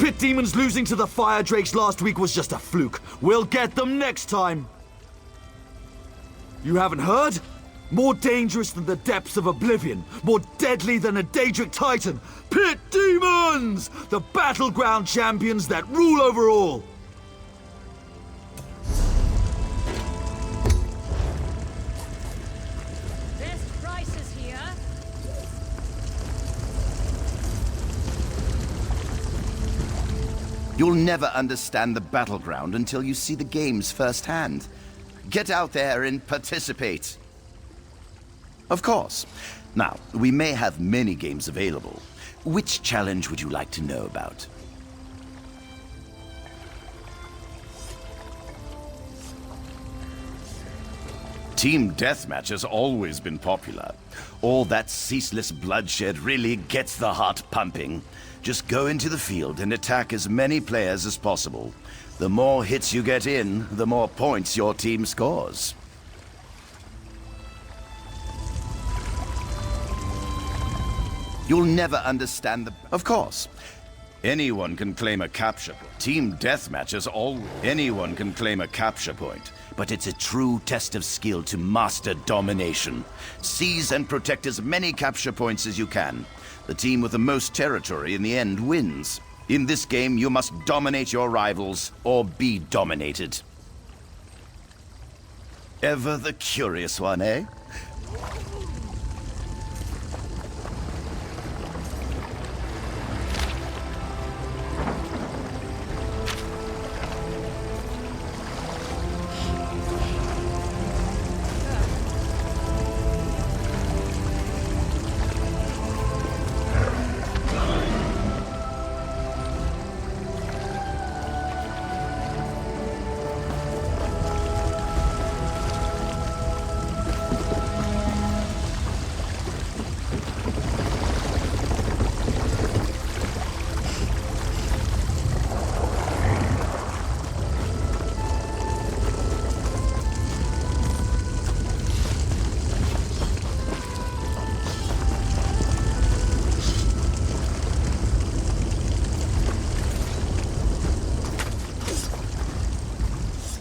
Pit Demons losing to the Fire Drakes last week was just a fluke. We'll get them next time. You haven't heard? More dangerous than the depths of oblivion. More deadly than a Daedric Titan. Pit Demons! The battleground champions that rule over all. Best prices here. You'll never understand the battleground until you see the games firsthand. Get out there and participate. Of course. Now, we may have many games available. Which challenge would you like to know about? Team Deathmatch has always been popular. All that ceaseless bloodshed really gets the heart pumping. Just go into the field and attack as many players as possible. The more hits you get in, the more points your team scores. You'll never understand the... Of course. Anyone can claim a capture point. Team Deathmatch is all... Anyone can claim a capture point. But it's a true test of skill to master domination. Seize and protect as many capture points as you can. The team with the most territory in the end wins. In this game, you must dominate your rivals or be dominated. Ever the curious one, eh?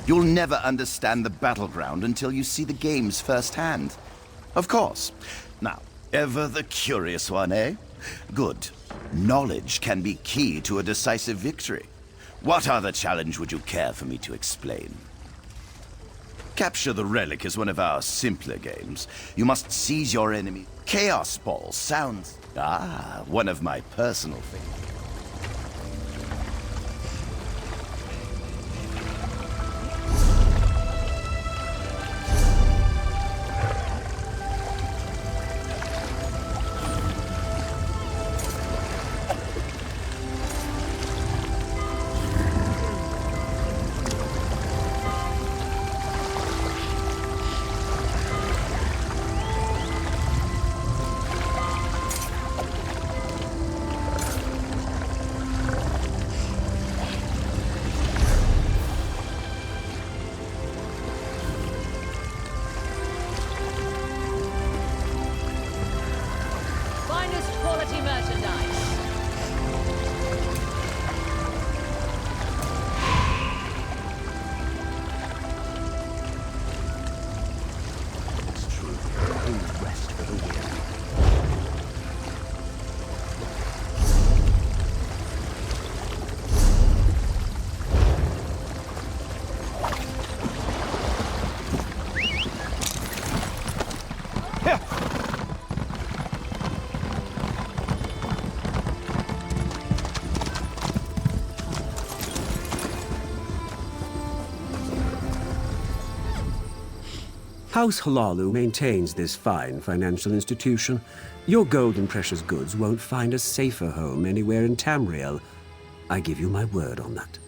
You'll never understand the battleground until you see the games firsthand. Of course. Now, ever the curious one, eh? Good. Knowledge can be key to a decisive victory. What other challenge would you care for me to explain? Capture the Relic is one of our simpler games. You must seize your enemy. Chaos Ball sounds... Ah, one of my personal favorites. Quality merchandise. It's true. No rest for the weary. House Halalu maintains this fine financial institution. Your gold and precious goods won't find a safer home anywhere in Tamriel. I give you my word on that.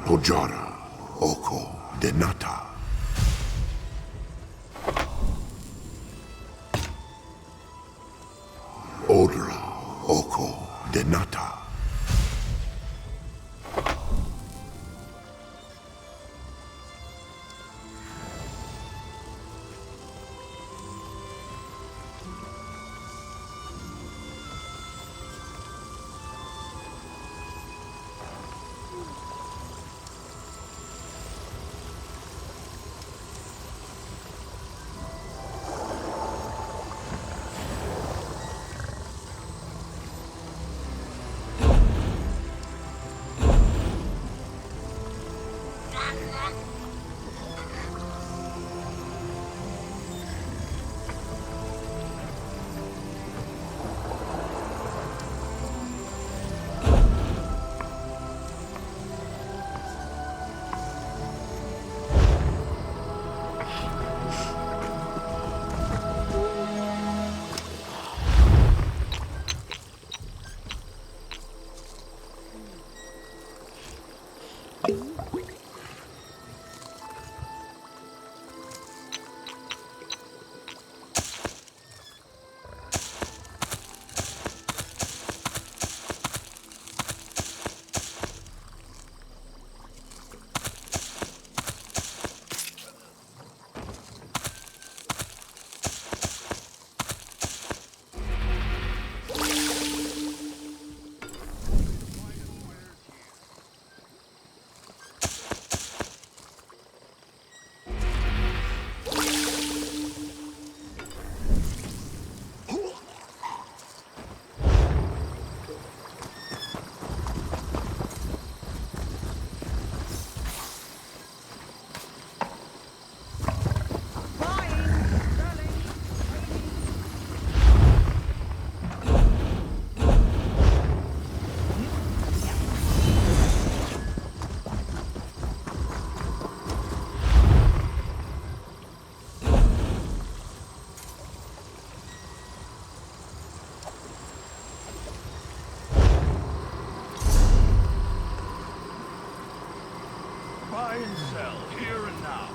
Hojara, Oko, Denata. Odra, Oko, Denata. Buy and sell, here and now.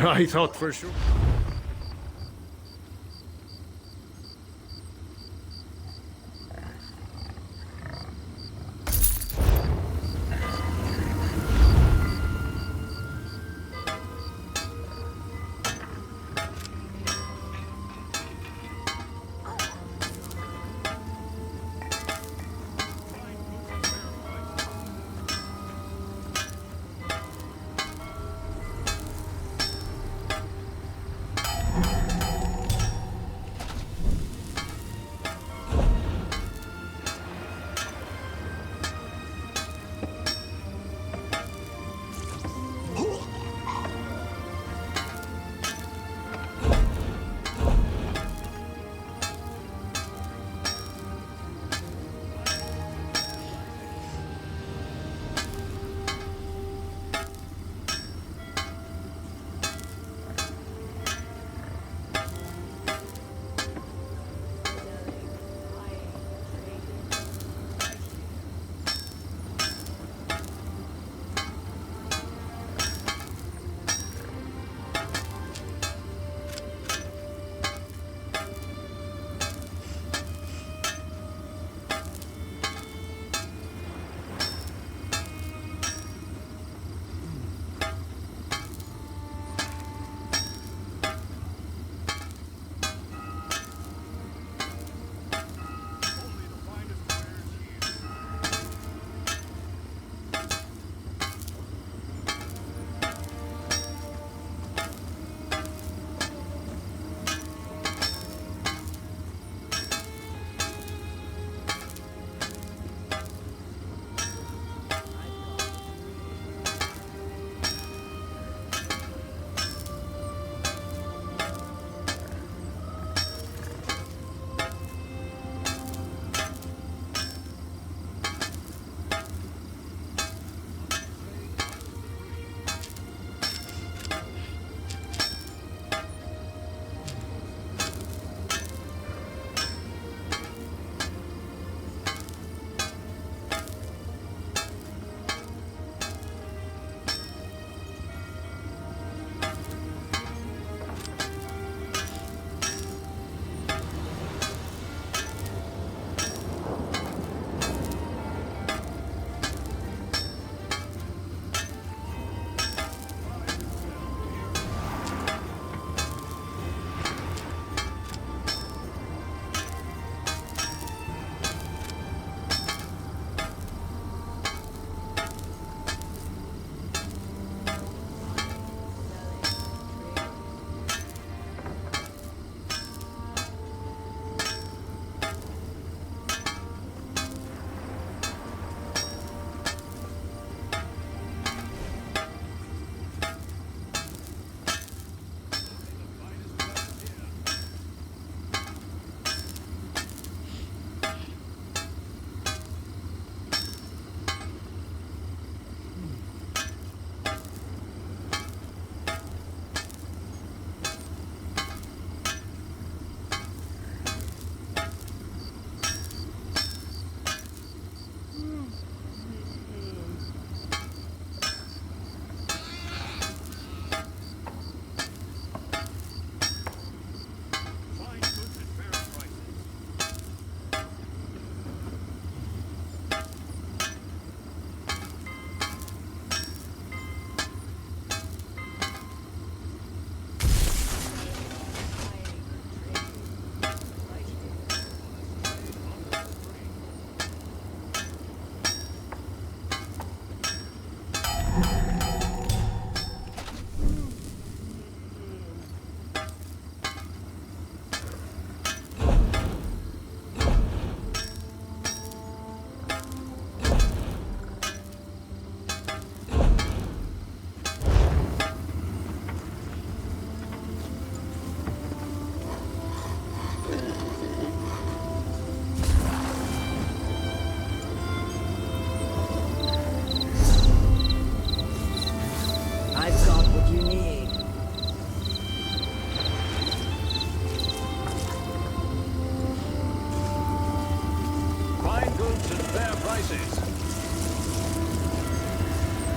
I thought for sure.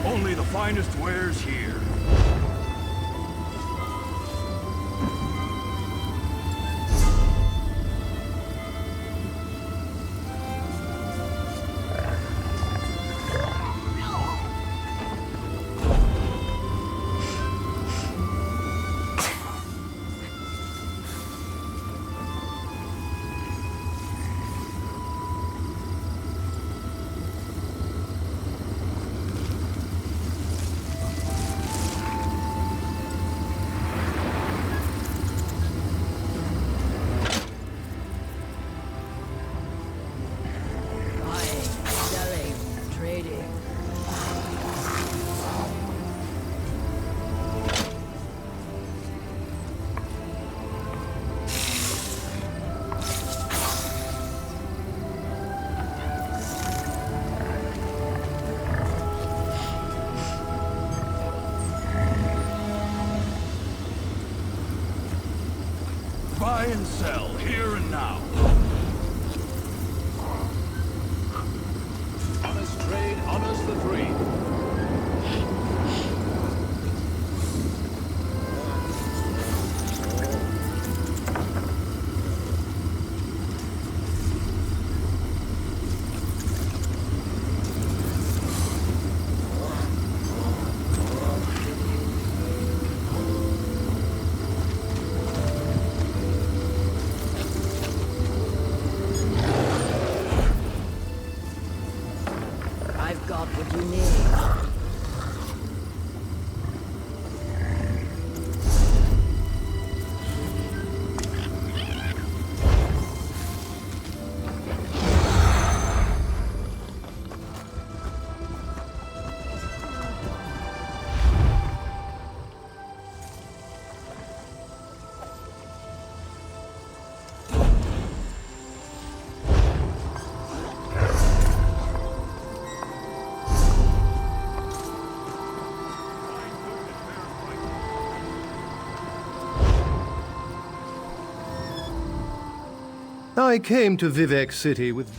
Only the finest wares here. Buy and sell, here and now. Honest trade honors the three. I've got what you need. I came to Vivek City with...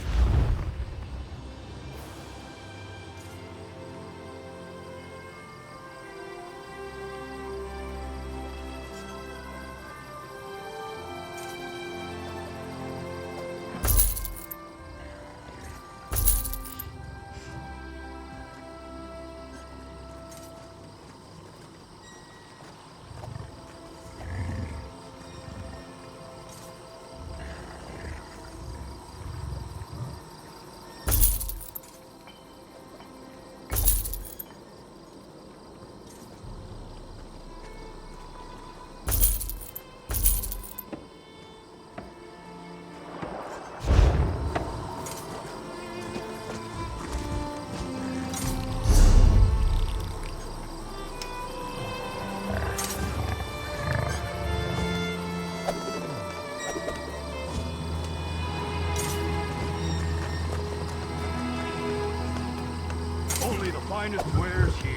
Only the finest wares here.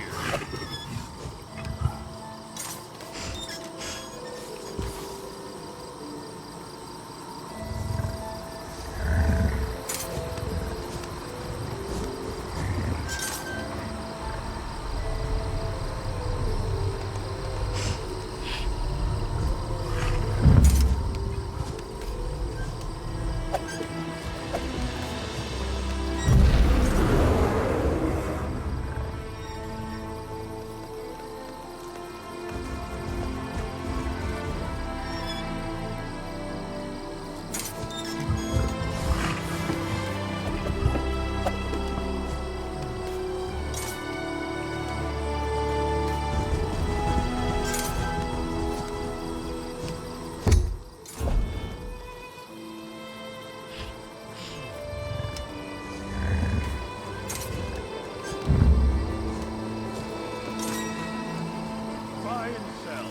Buy and sell.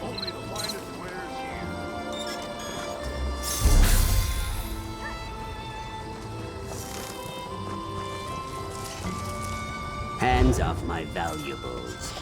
Only the finest wares here. Hands off my valuables.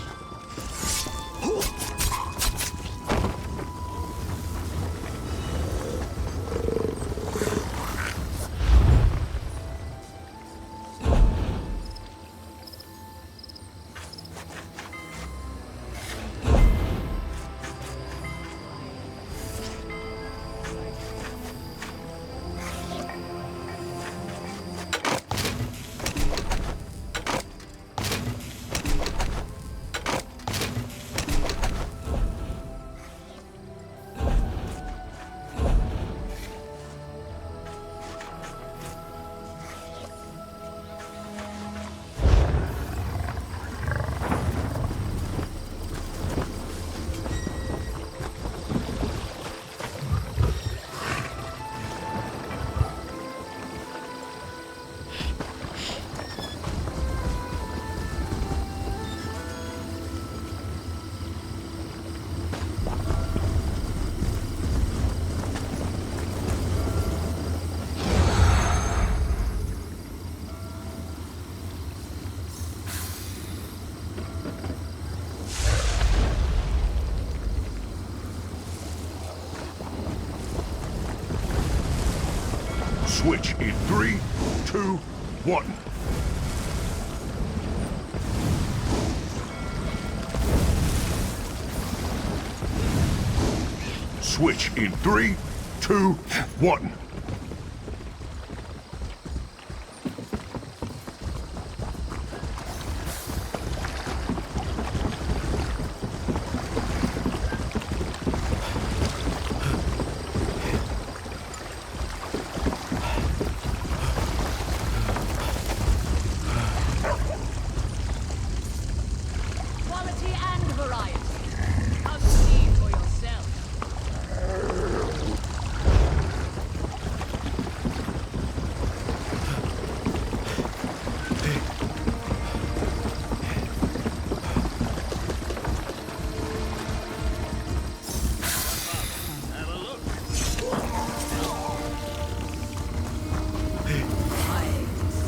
Switch in 3, 2, 1. Switch in 3, 2, 1. Quality and variety. Come see for yourself. I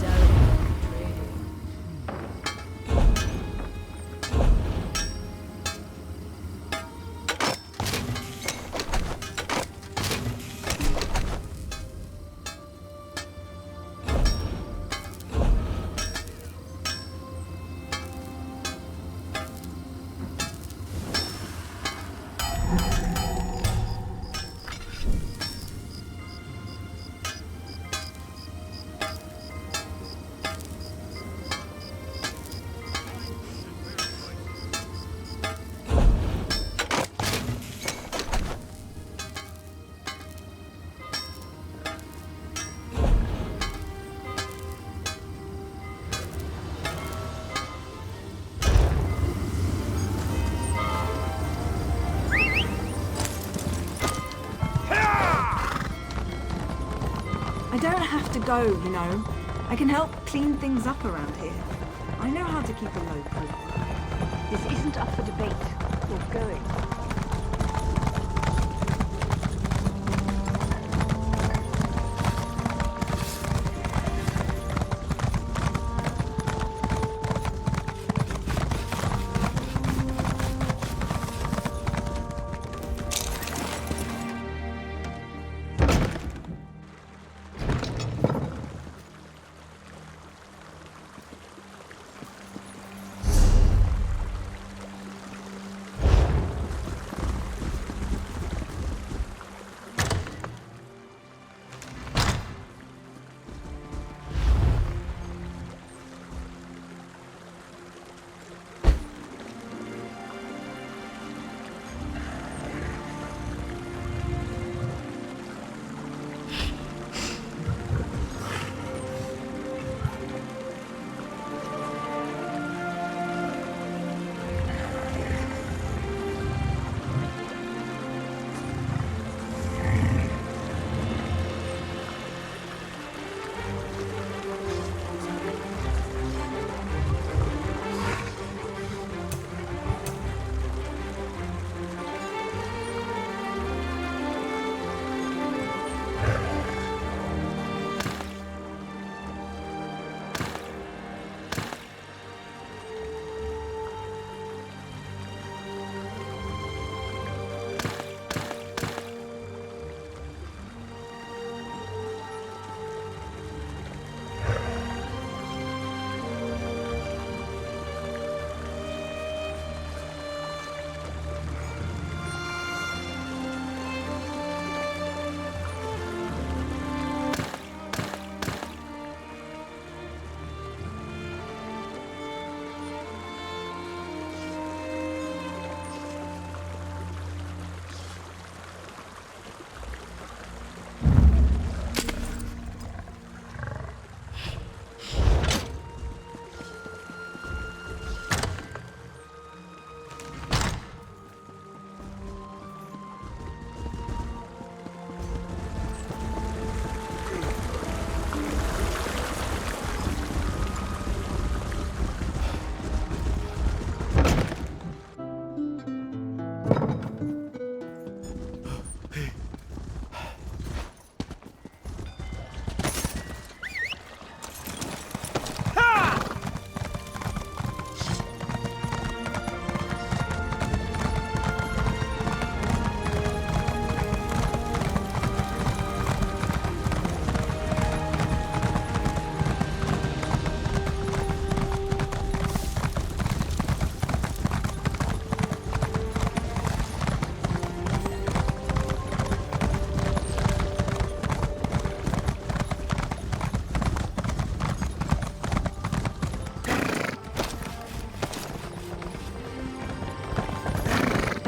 celebrate trading. I don't have to go, you know. I can help clean things up around here. I know how to keep a low profile. This isn't up for debate. You're going.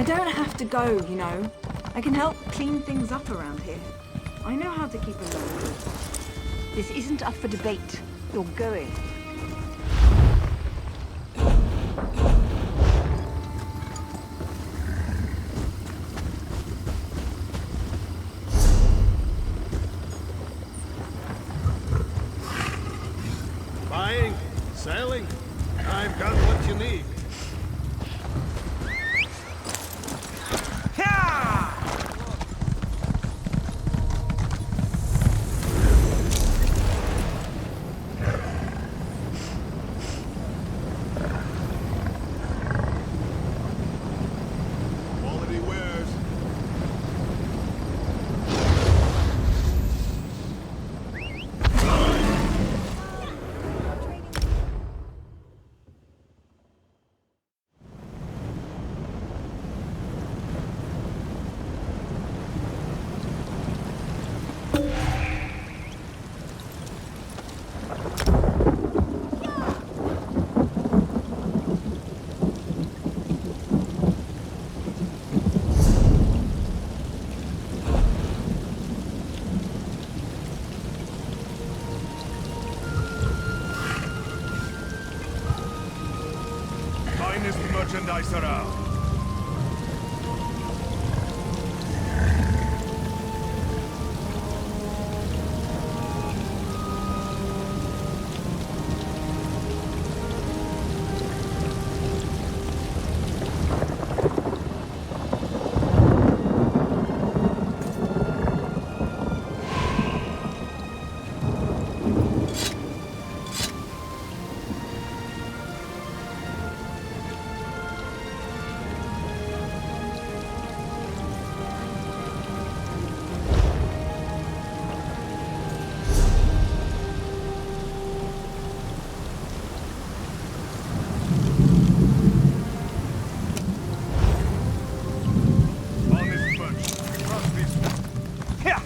don't have to go, you know. I can help clean things up around here. I know how to keep a low. This isn't up for debate. You're going. Buying, selling. I've got what you need. Quality wares. Finest merchandise around. Honest merchant. Trust this one. Here!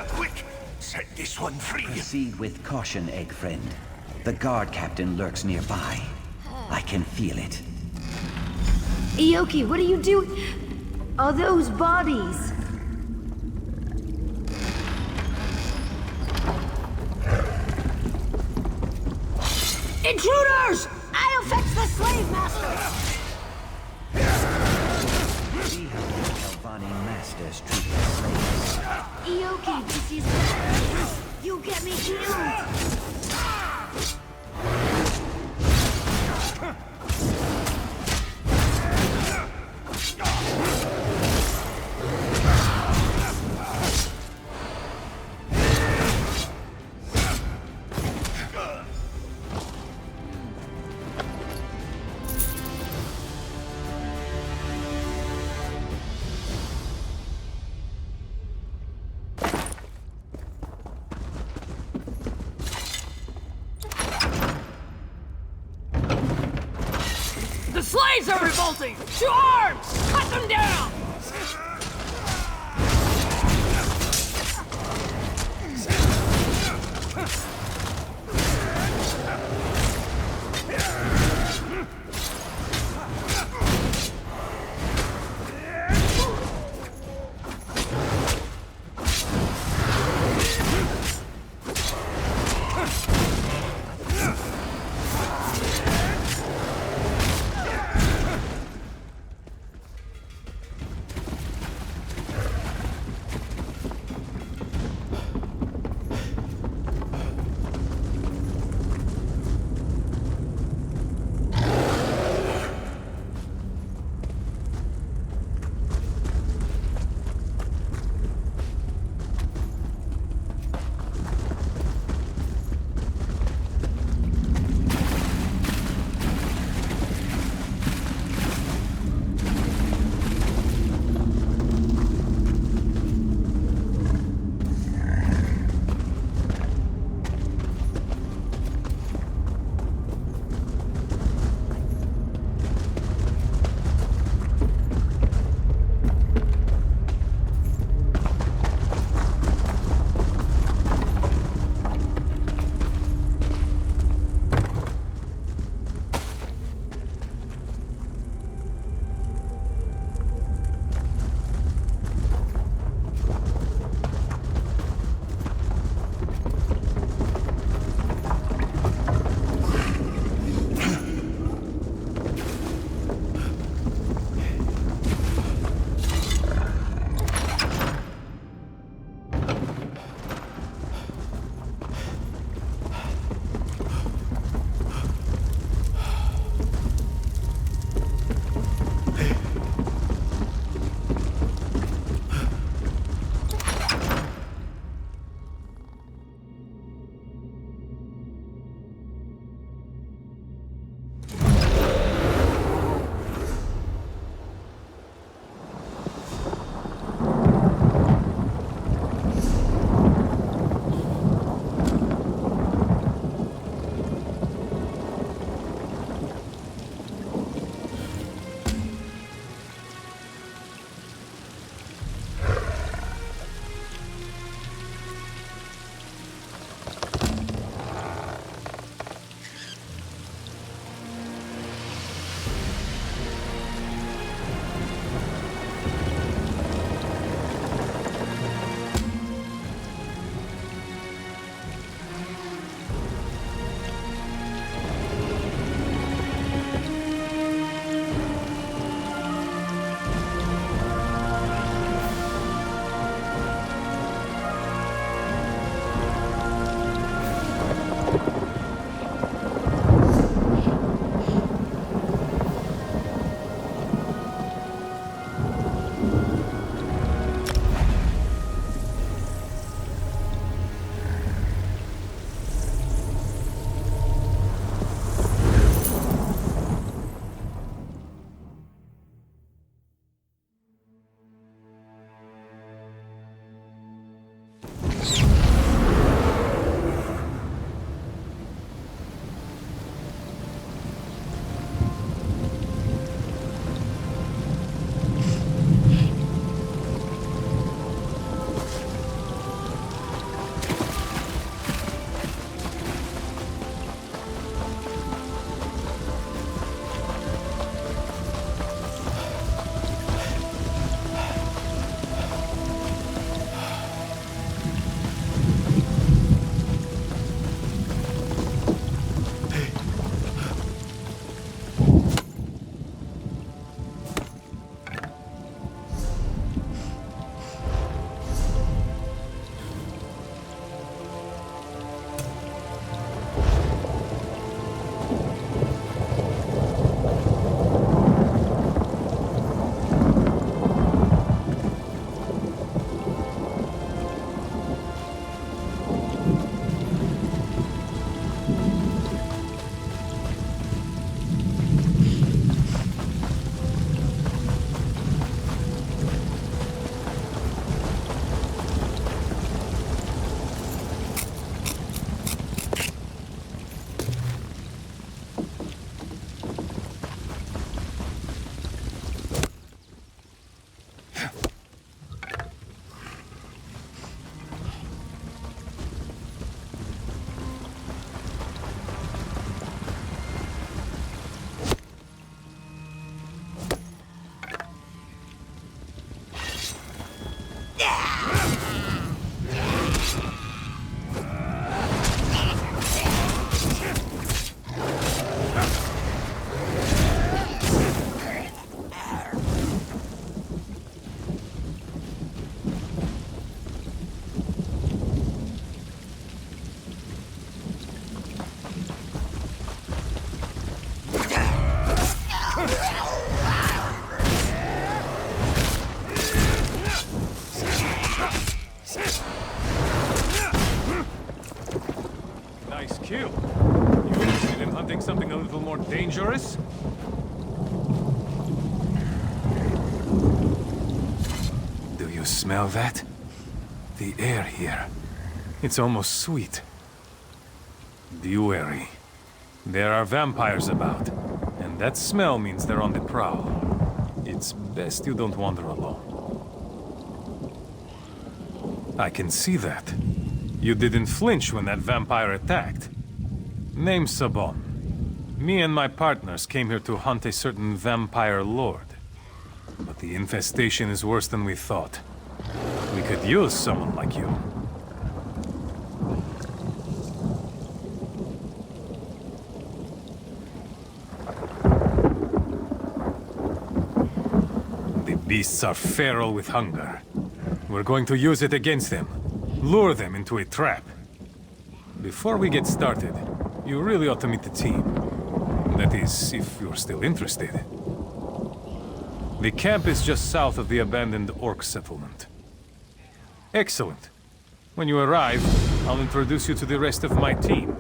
Quick! Set this one free! Proceed with caution, egg friend. The guard captain lurks nearby. I can feel it. Ioki, what are you doing? Are those bodies? Intruders! I'll fetch the slave master! See how the Galvani masters treat their slaves. Ioki, this is... You get me killed! allies are revolting! To arms! Cut them down! chill. You interested in hunting something a little more dangerous? Do you smell that? The air here. It's almost sweet. Be wary. There are vampires about, and that smell means they're on the prowl. It's best you don't wander alone. I can see that. You didn't flinch when that vampire attacked. Name's Sabon. Me and my partners came here to hunt a certain vampire lord. But the infestation is worse than we thought. We could use someone like you. The beasts are feral with hunger. We're going to use it against them. Lure them into a trap. Before we get started, you really ought to meet the team. That is, if you're still interested. The camp is just south of the abandoned orc settlement. Excellent. When you arrive, I'll introduce you to the rest of my team.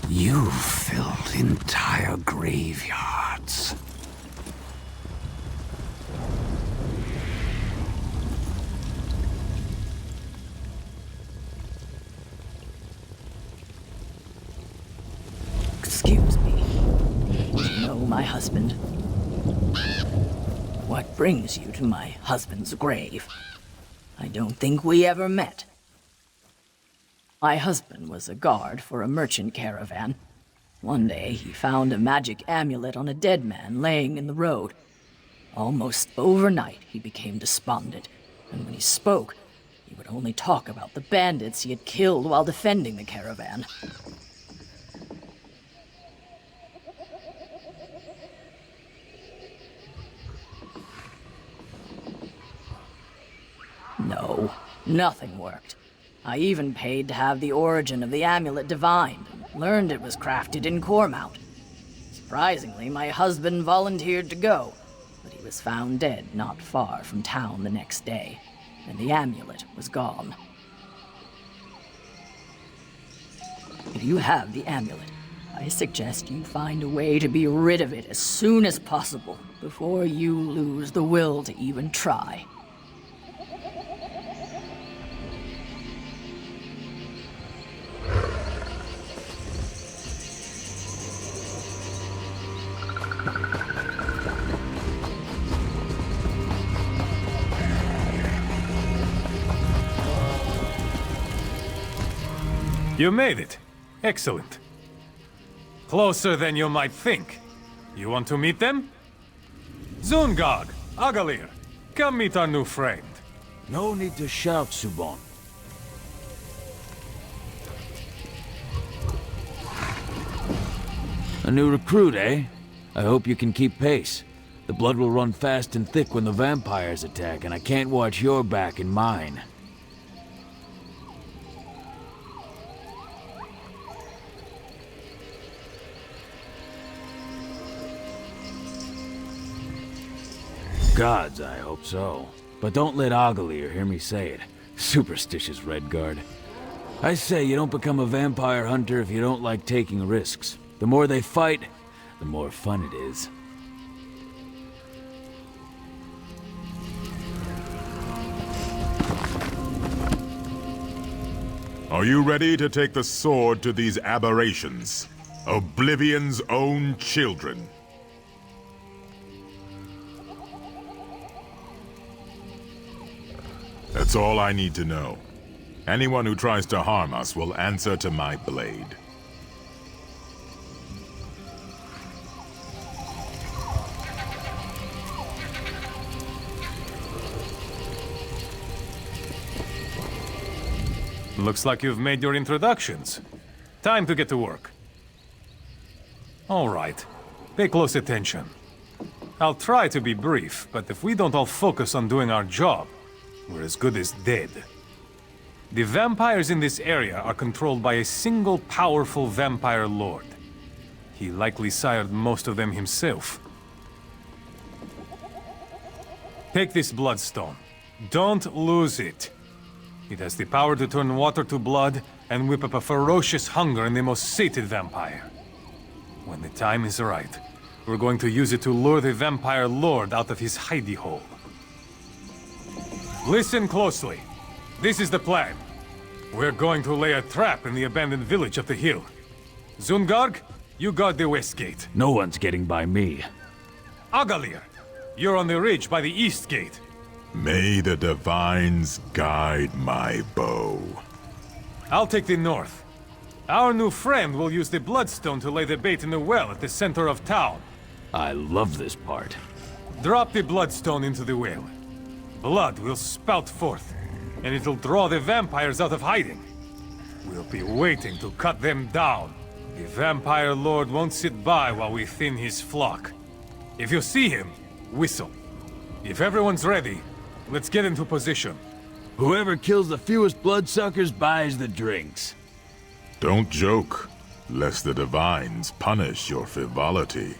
You filled entire graveyards. Excuse me. Do you know my husband? What brings you to my husband's grave? I don't think we ever met. My husband was a guard for a merchant caravan. One day, he found a magic amulet on a dead man laying in the road. Almost overnight, he became despondent, and when he spoke, he would only talk about the bandits he had killed while defending the caravan. No, nothing worked. I even paid to have the origin of the amulet divined. Learned it was crafted in Cormount. Surprisingly, my husband volunteered to go, but he was found dead not far from town the next day, and the amulet was gone. If you have the amulet, I suggest you find a way to be rid of it as soon as possible, before you lose the will to even try. You made it. Excellent. Closer than you might think. You want to meet them? Zungag, Agalir, come meet our new friend. No need to shout, Subon. A new recruit, eh? I hope you can keep pace. The blood will run fast and thick when the vampires attack, and I can't watch your back and mine. Gods, I hope so. But don't let Agalir hear me say it. Superstitious Redguard. I say you don't become a vampire hunter if you don't like taking risks. The more they fight, the more fun it is. Are you ready to take the sword to these aberrations? Oblivion's own children. That's all I need to know. Anyone who tries to harm us will answer to my blade. Looks like you've made your introductions. Time to get to work. All right. Pay close attention. I'll try to be brief, but if we don't all focus on doing our job, we're as good as dead. The vampires in this area are controlled by a single powerful vampire lord. He likely sired most of them himself. Take this bloodstone. Don't lose it. It has the power to turn water to blood and whip up a ferocious hunger in the most sated vampire. When the time is right, we're going to use it to lure the vampire lord out of his hidey hole. Listen closely. This is the plan. We're going to lay a trap in the abandoned village up the hill. Zungarg, you guard the west gate. No one's getting by me. Agalir, you're on the ridge by the east gate. May the divines guide my bow. I'll take the north. Our new friend will use the bloodstone to lay the bait in the well at the center of town. I love this part. Drop the bloodstone into the well. Blood will spout forth, and it'll draw the vampires out of hiding. We'll be waiting to cut them down. The vampire lord won't sit by while we thin his flock. If you see him, whistle. If everyone's ready, let's get into position. Whoever kills the fewest bloodsuckers buys the drinks. Don't joke, lest the divines punish your frivolity.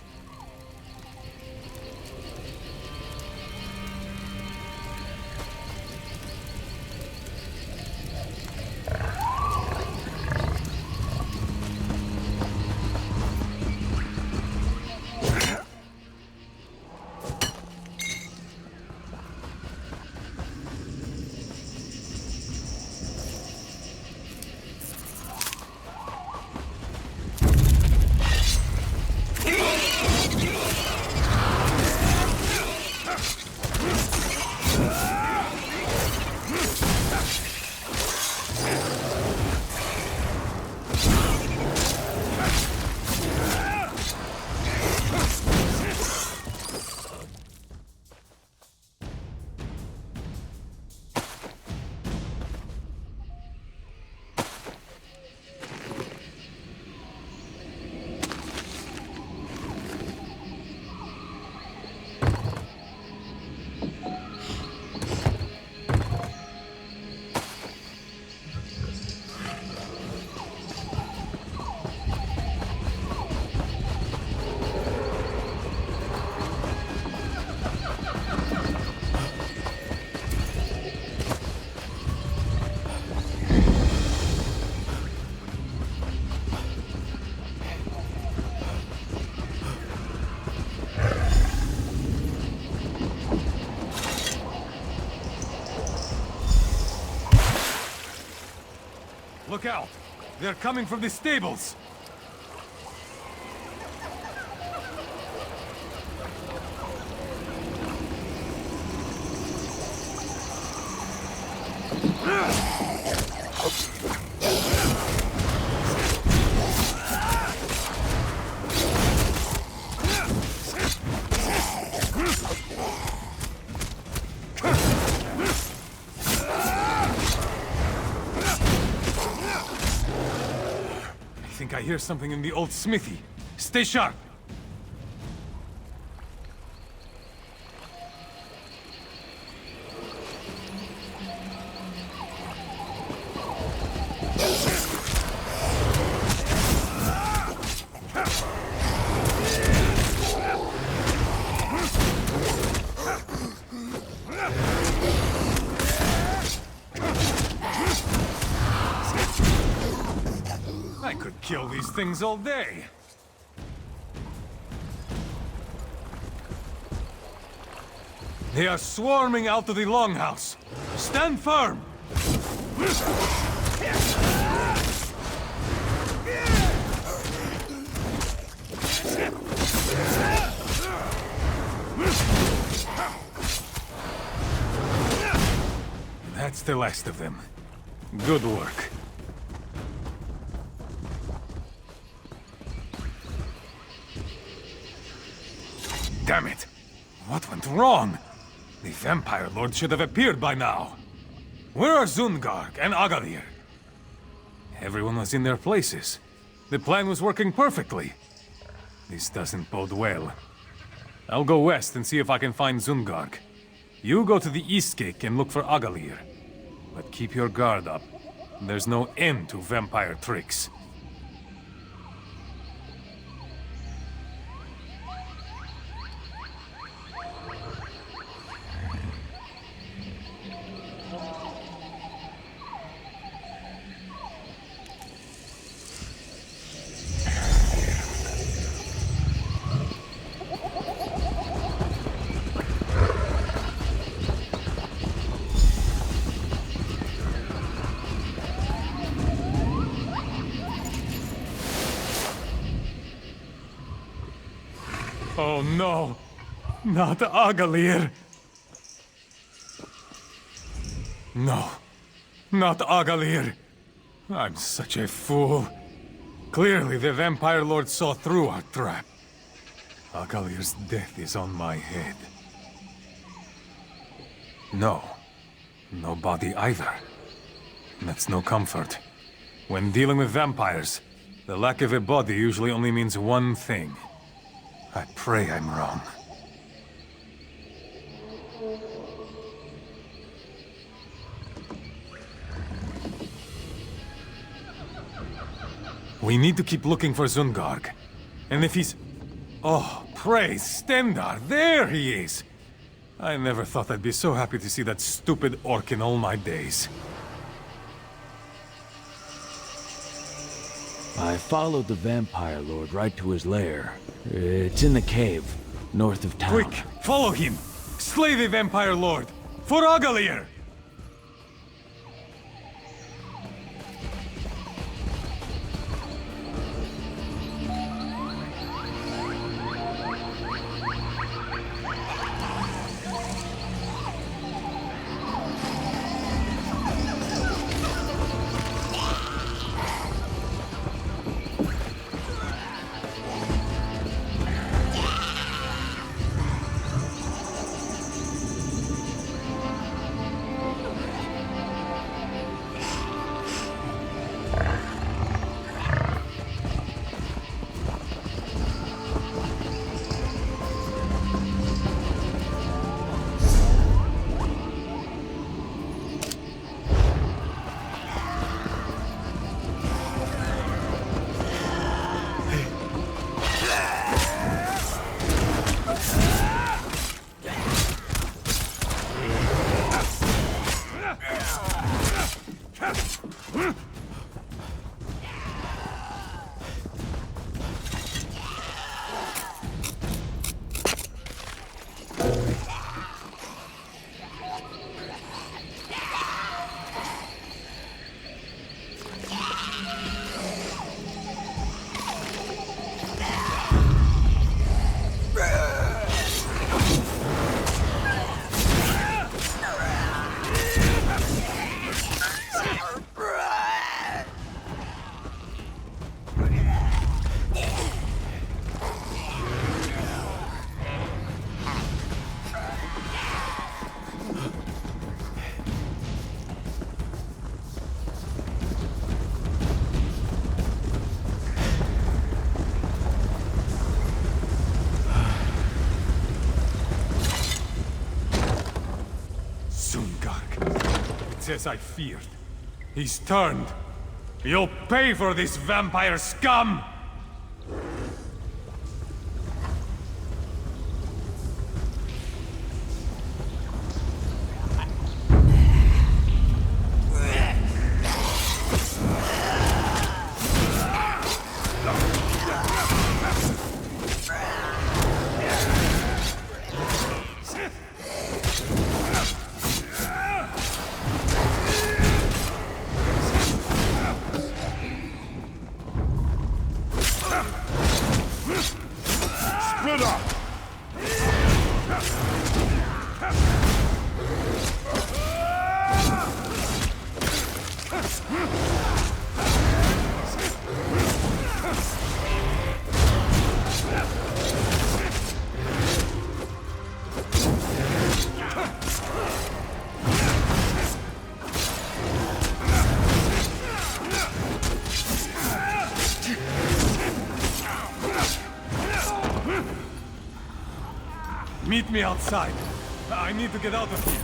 Look out! They're coming from the stables! I think I hear something in the old smithy. Stay sharp! I could kill these things all day. They are swarming out to the longhouse. Stand firm! That's the last of them. Good work. Damn it! What went wrong? The Vampire Lord should have appeared by now. Where are Zungarg and Agalir? Everyone was in their places. The plan was working perfectly. This doesn't bode well. I'll go west and see if I can find Zungarg. You go to the East Gate and look for Agalir. But keep your guard up. There's no end to vampire tricks. Oh no! Not Agalir! No, not Agalir! I'm such a fool. Clearly the Vampire Lord saw through our trap. Agalir's death is on my head. No. No body either. That's no comfort. When dealing with vampires, the lack of a body usually only means one thing. I pray I'm wrong. We need to keep looking for Zungarg. And if he's... Oh, praise Stendar! There he is! I never thought I'd be so happy to see that stupid orc in all my days. I followed the Vampire Lord right to his lair. It's in the cave, north of town. Quick, follow him! Slay the Vampire Lord! For Agalir! as I feared. He's turned. You'll pay for this, vampire scum! Meet me outside. I need to get out of here.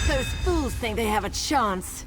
Those fools think they have a chance.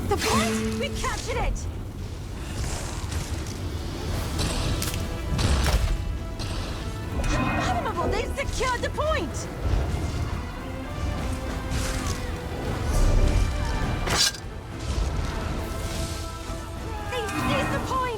The point! We captured it! secured the point! They seized the point!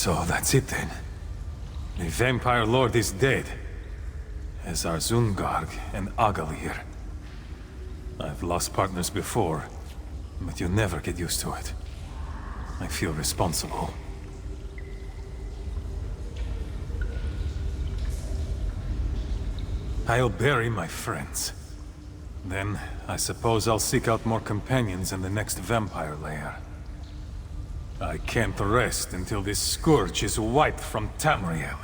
So that's it then. The Vampire Lord is dead, as are Zungarg and Agalir. I've lost partners before, but you never get used to it. I feel responsible. I'll bury my friends. Then, I suppose I'll seek out more companions in the next vampire lair. I can't rest until this scourge is wiped from Tamriel.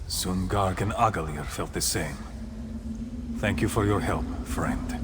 Zungarg and Agalir felt the same. Thank you for your help, friend.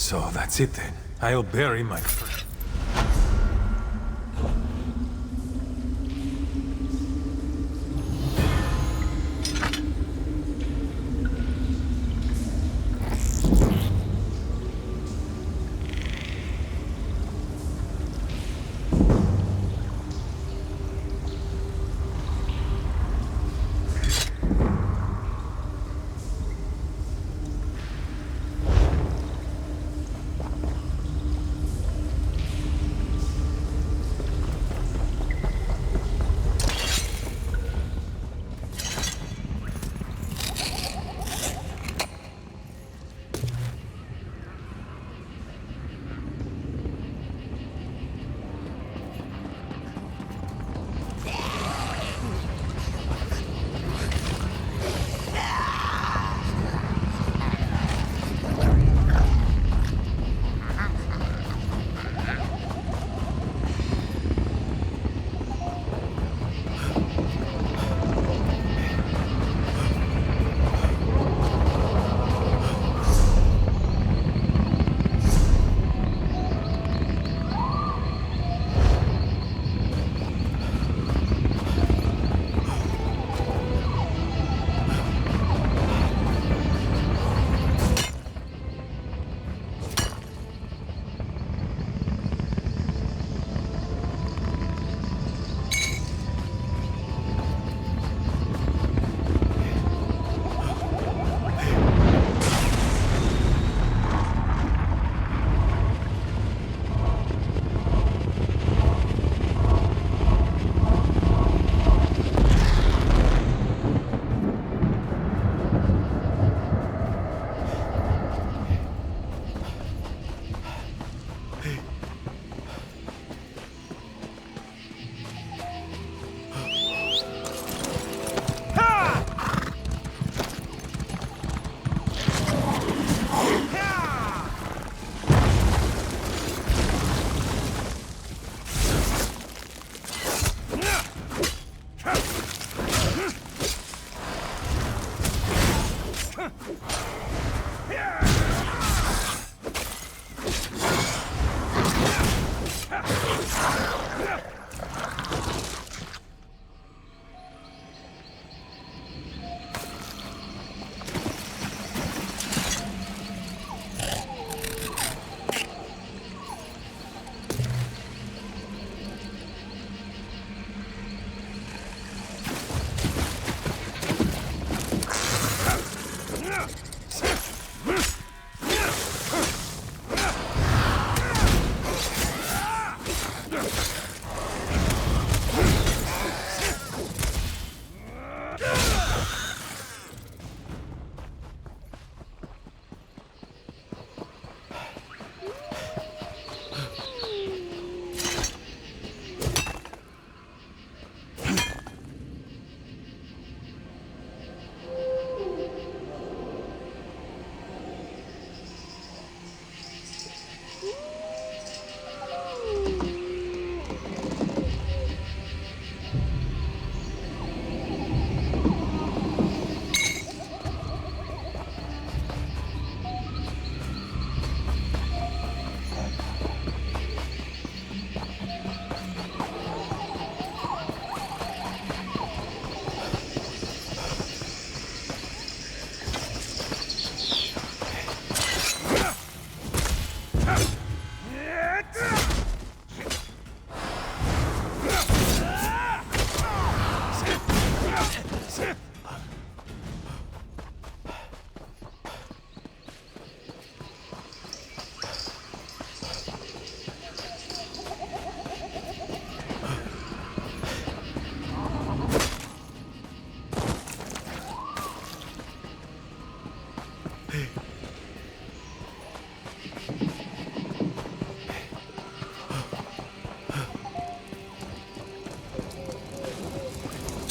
So that's it then. I'll bury my friend.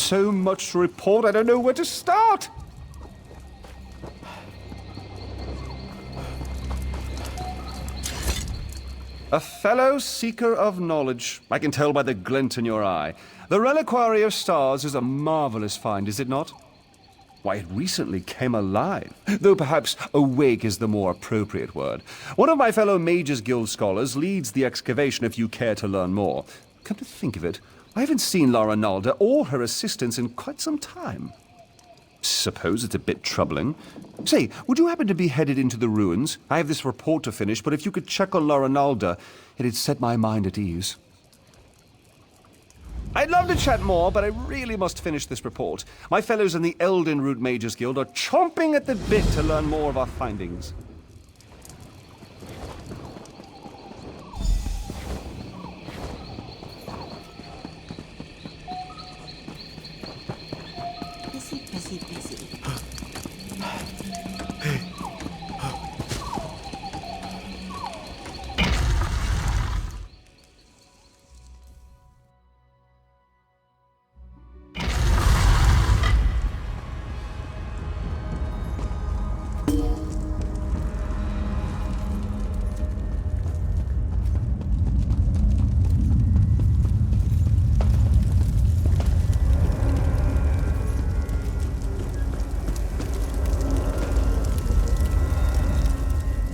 So much to report, I don't know where to start. A fellow seeker of knowledge. I can tell by the glint in your eye. The Reliquary of Stars is a marvelous find, is it not? Why, it recently came alive. Though perhaps awake is the more appropriate word. One of my fellow Mages Guild scholars leads the excavation if you care to learn more. Come to think of it, I haven't seen Lara Nalda or her assistants in quite some time. Suppose it's a bit troubling. Say, would you happen to be headed into the ruins? I have this report to finish, but if you could check on Lara Nalda, it'd set my mind at ease. I'd love to chat more, but I really must finish this report. My fellows in the Elden Root Mages Guild are chomping at the bit to learn more of our findings. Busy, busy, busy.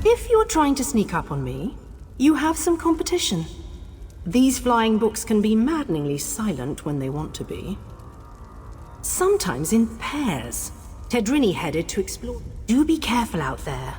If you're trying to sneak up on me, you have some competition. These flying books can be maddeningly silent when they want to be. Sometimes in pairs. Tedrini headed to explore. Do be careful out there.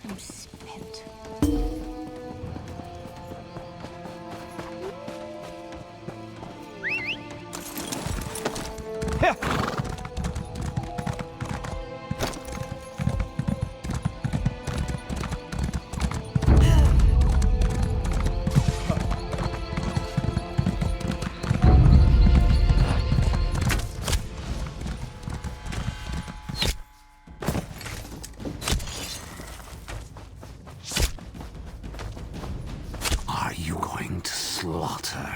I'm spent. Are you going to slaughter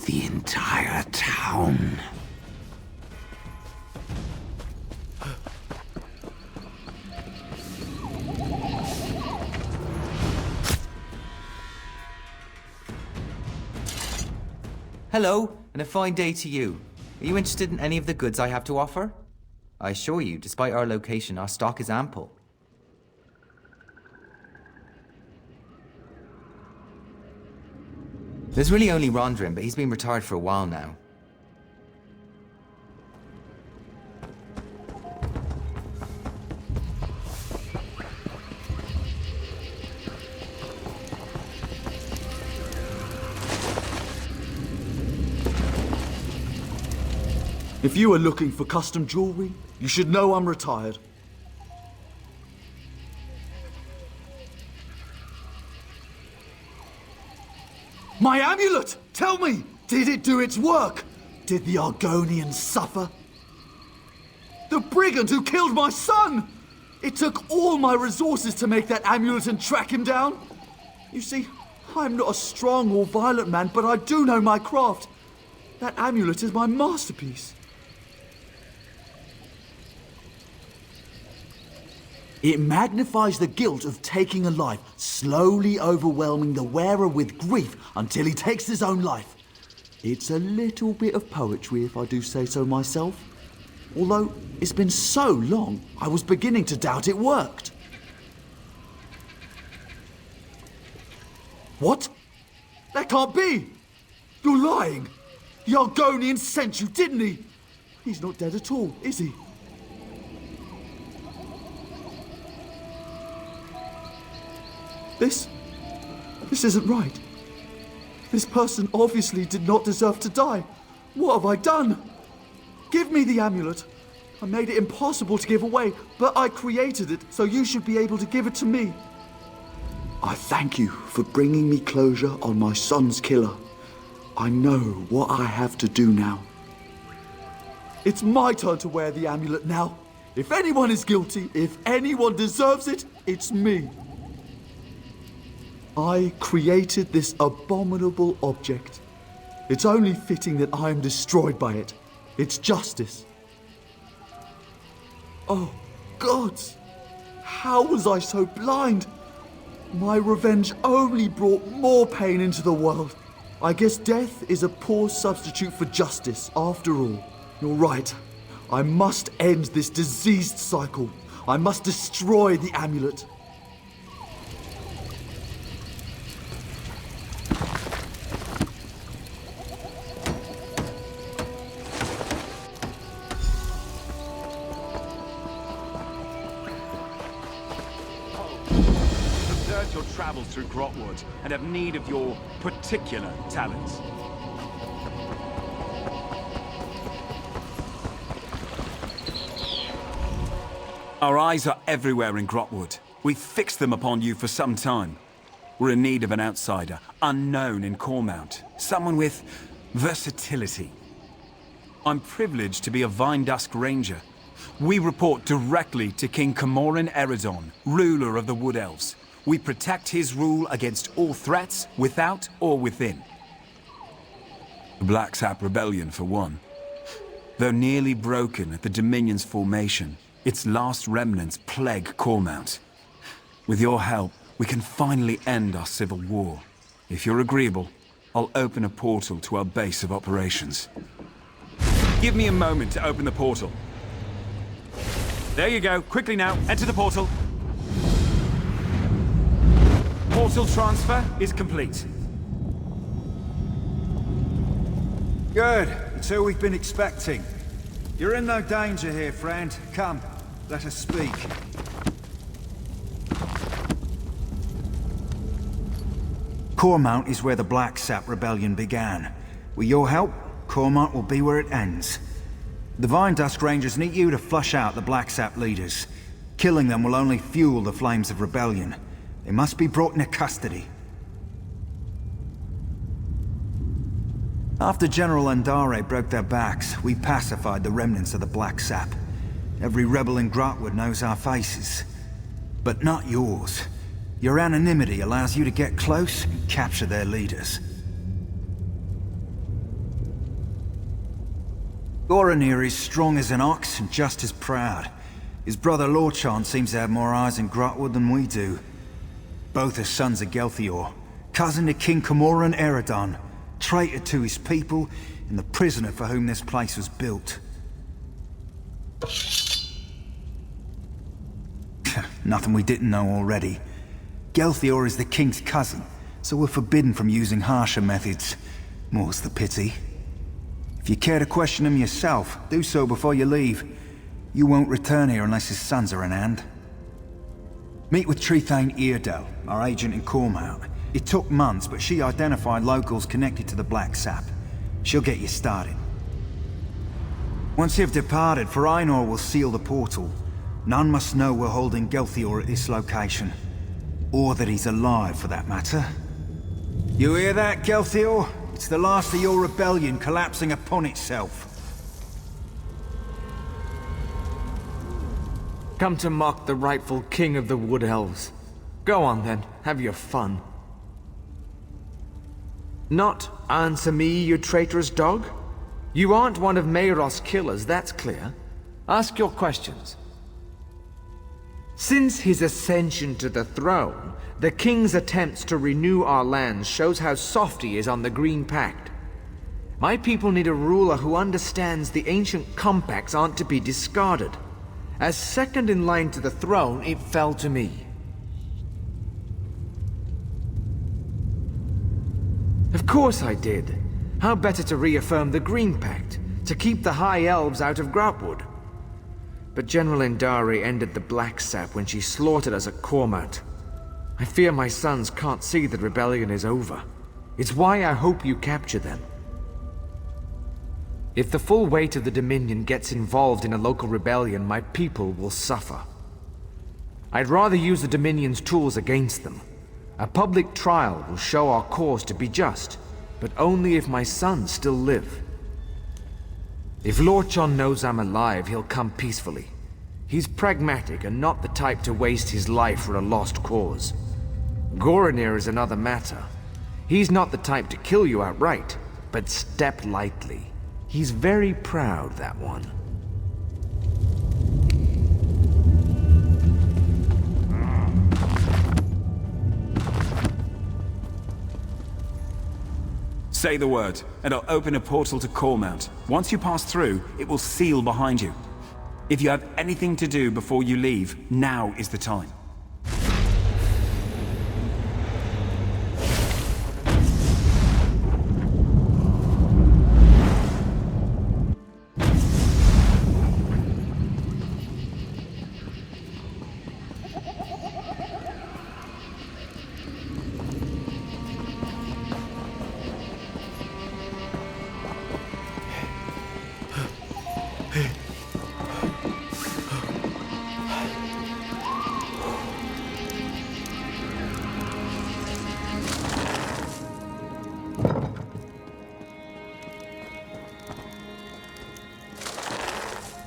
the entire town? Hello, and a fine day to you. Are you interested in any of the goods I have to offer? I assure you, despite our location, our stock is ample. There's really only Rondrin, but he's been retired for a while now. If you are looking for custom jewelry, you should know I'm retired. My amulet! Tell me, did it do its work? Did the Argonians suffer? The brigand who killed my son! It took all my resources to make that amulet and track him down. You see, I'm not a strong or violent man, but I do know my craft. That amulet is my masterpiece. It magnifies the guilt of taking a life, slowly overwhelming the wearer with grief until he takes his own life. It's a little bit of poetry, if I do say so myself. Although it's been so long, I was beginning to doubt it worked. What? That can't be! You're lying! The Argonian sent you, didn't he? He's not dead at all, is he? This isn't right. This person obviously did not deserve to die. What have I done? Give me the amulet. I made it impossible to give away, but I created it, so you should be able to give it to me. I thank you for bringing me closure on my son's killer. I know what I have to do now. It's my turn to wear the amulet now. If anyone is guilty, if anyone deserves it, it's me. I created this abominable object. It's only fitting that I am destroyed by it. It's justice. Oh, gods! How was I so blind? My revenge only brought more pain into the world. I guess death is a poor substitute for justice, after all. You're right. I must end this diseased cycle. I must destroy the amulet. Observed your travels through Grotwood and have need of your particular talents. Our eyes are everywhere in Grotwood. We've fixed them upon you for some time. We're in need of an outsider, unknown in Cormount. Someone with versatility. I'm privileged to be a Vine Dusk Ranger. We report directly to King Camoran Eredon, ruler of the Wood Elves. We protect his rule against all threats, without or within. The Black Sap Rebellion, for one. Though nearly broken at the Dominion's formation, its last remnants plague Cormount. With your help, we can finally end our civil war. If you're agreeable, I'll open a portal to our base of operations. Give me a moment to open the portal. There you go. Quickly now, enter the portal. Portal transfer is complete. Good. It's who we've been expecting. You're in no danger here, friend. Come, let us speak. Cormount is where the Black Sap Rebellion began. With your help, Cormount will be where it ends. The Vine Dusk Rangers need you to flush out the Black Sap leaders. Killing them will only fuel the flames of rebellion. They must be brought into custody. After General Andare broke their backs, we pacified the remnants of the Black Sap. Every rebel in Grotwood knows our faces. But not yours. Your anonymity allows you to get close and capture their leaders. Goranir is strong as an ox and just as proud. His brother Lorchan seems to have more eyes in Grotwood than we do. Both are sons of Gelthior, cousin to King Camoran Eredon, traitor to his people, and the prisoner for whom this place was built. Nothing we didn't know already. Gelthior is the king's cousin, so we're forbidden from using harsher methods. More's the pity. If you care to question him yourself, do so before you leave. You won't return here unless his sons are in hand. Meet with Trethane Eardell, our agent in Cormount. It took months, but she identified locals connected to the Black Sap. She'll get you started. Once you've departed, Ainur will seal the portal. None must know we're holding Gelthior at this location. Or that he's alive, for that matter. You hear that, Gelthior? It's the last of your rebellion collapsing upon itself. Come to mock the rightful king of the Wood Elves. Go on then, have your fun. Not answer me, you traitorous dog? You aren't one of Mayros' killers, that's clear. Ask your questions. Since his ascension to the throne, the king's attempts to renew our lands shows how soft he is on the Green Pact. My people need a ruler who understands the ancient compacts aren't to be discarded. As second in line to the throne, it fell to me. Of course I did. How better to reaffirm the Green Pact, to keep the High Elves out of Grotwood. But General Indari ended the Black Sap when she slaughtered us at Cormount. I fear my sons can't see that rebellion is over. It's why I hope you capture them. If the full weight of the Dominion gets involved in a local rebellion, my people will suffer. I'd rather use the Dominion's tools against them. A public trial will show our cause to be just, but only if my sons still live. If Lorchon knows I'm alive, he'll come peacefully. He's pragmatic and not the type to waste his life for a lost cause. Goranir is another matter. He's not the type to kill you outright, but step lightly. He's very proud, that one. Say the word, and I'll open a portal to Cormount. Once you pass through, it will seal behind you. If you have anything to do before you leave, now is the time.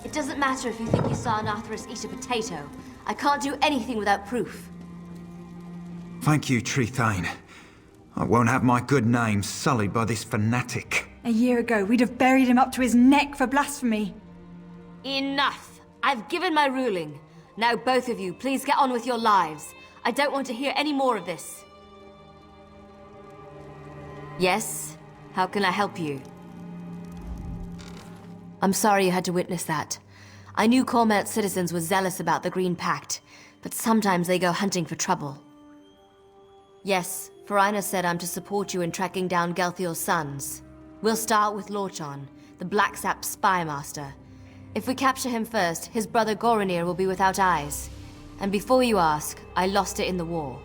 It doesn't matter if you think you saw an Arthurus eat a potato. I can't do anything without proof. Thank you, Trethane. I won't have my good name sullied by this fanatic. A year ago, we'd have buried him up to his neck for blasphemy. Enough! I've given my ruling. Now both of you, please get on with your lives. I don't want to hear any more of this. Yes? How can I help you? I'm sorry you had to witness that. I knew Cormount citizens were zealous about the Green Pact, but sometimes they go hunting for trouble. Yes, Farina said I'm to support you in tracking down Gelthior's sons. We'll start with Lorchon, the Black Sap spy master. If we capture him first, his brother Goranir will be without eyes. And before you ask, I lost it in the war.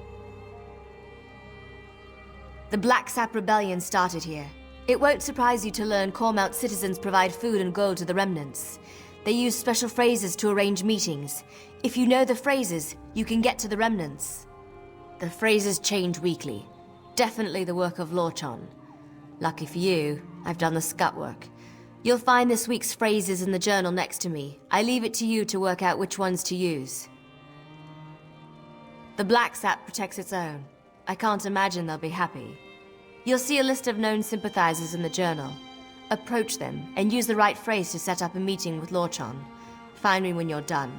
The Black Sap rebellion started here. It won't surprise you to learn Cormount citizens provide food and gold to the remnants. They use special phrases to arrange meetings. If you know the phrases, you can get to the remnants. The phrases change weekly. Definitely the work of Lorchon. Lucky for you, I've done the scut work. You'll find this week's phrases in the journal next to me. I leave it to you to work out which ones to use. The Black Sap protects its own. I can't imagine they'll be happy. You'll see a list of known sympathizers in the journal. Approach them, and use the right phrase to set up a meeting with Lorchon. Find me when you're done.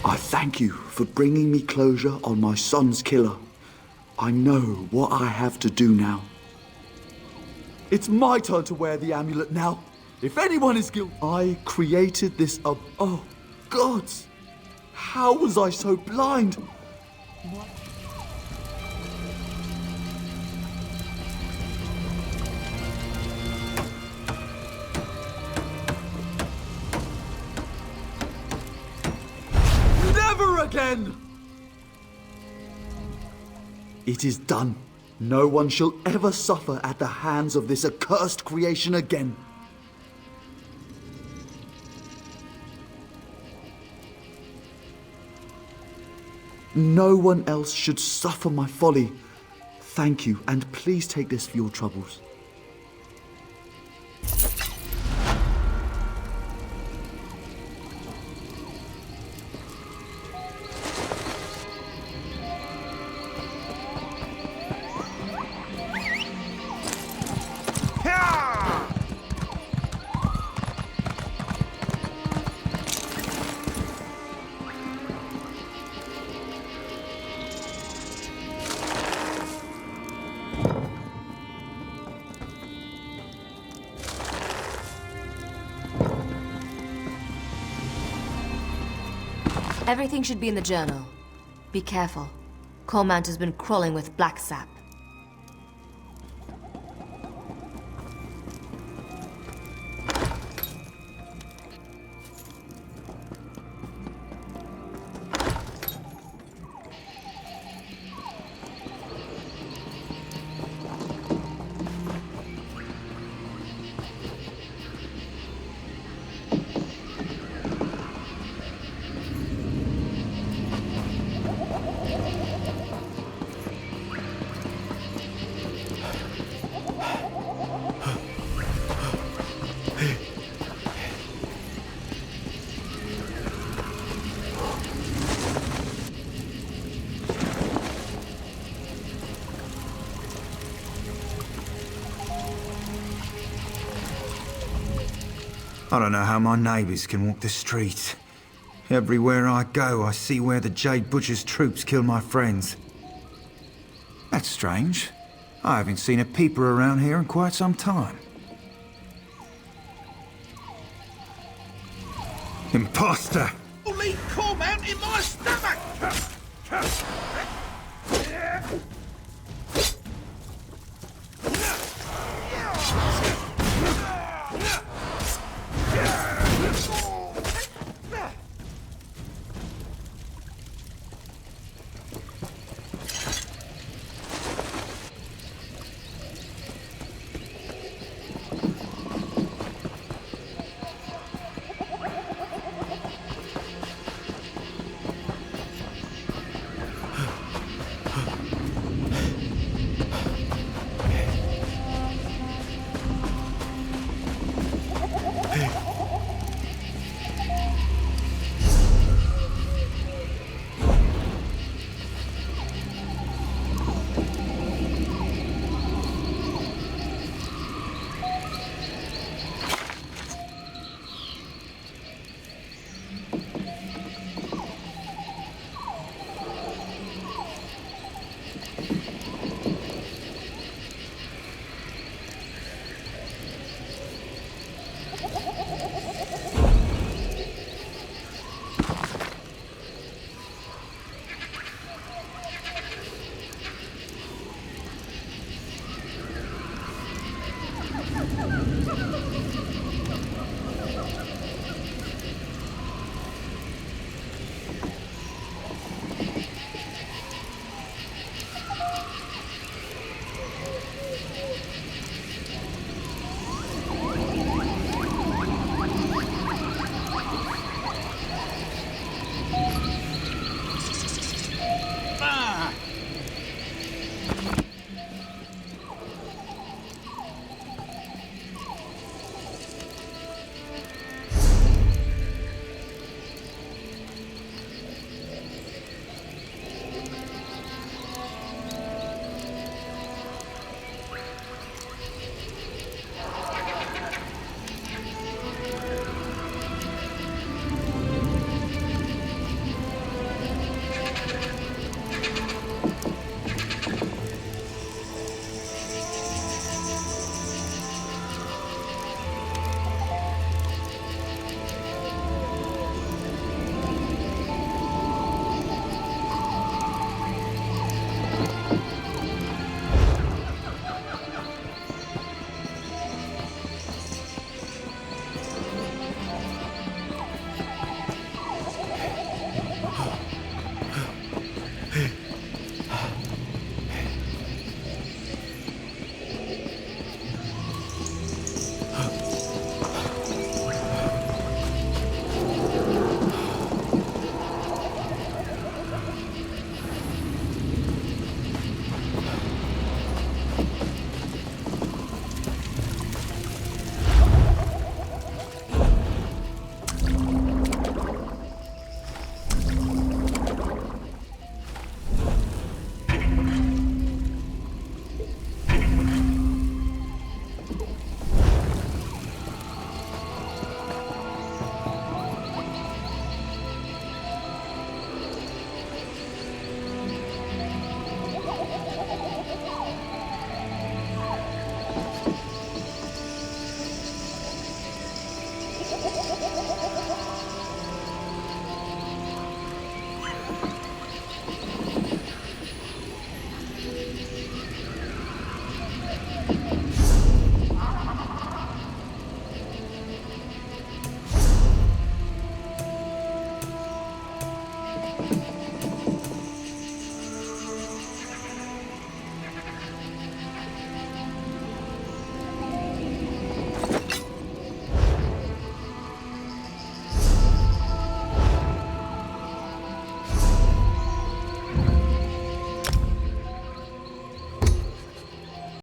I thank you for bringing me closure on my son's killer. I know what I have to do now. It's my turn to wear the amulet now. If anyone is guilty, I created this up. Oh, gods! How was I so blind? Never again! It is done. No one shall ever suffer at the hands of this accursed creation again. No one else should suffer my folly. Thank you, and please take this for your troubles. Everything should be in the journal. Be careful. Cormount has been crawling with black sap. I don't know how my neighbours can walk the streets. Everywhere I go, I see where the Jade Butcher's troops kill my friends. That's strange. I haven't seen a peeper around here in quite some time. Imposter! Holy Cormount in my stomach!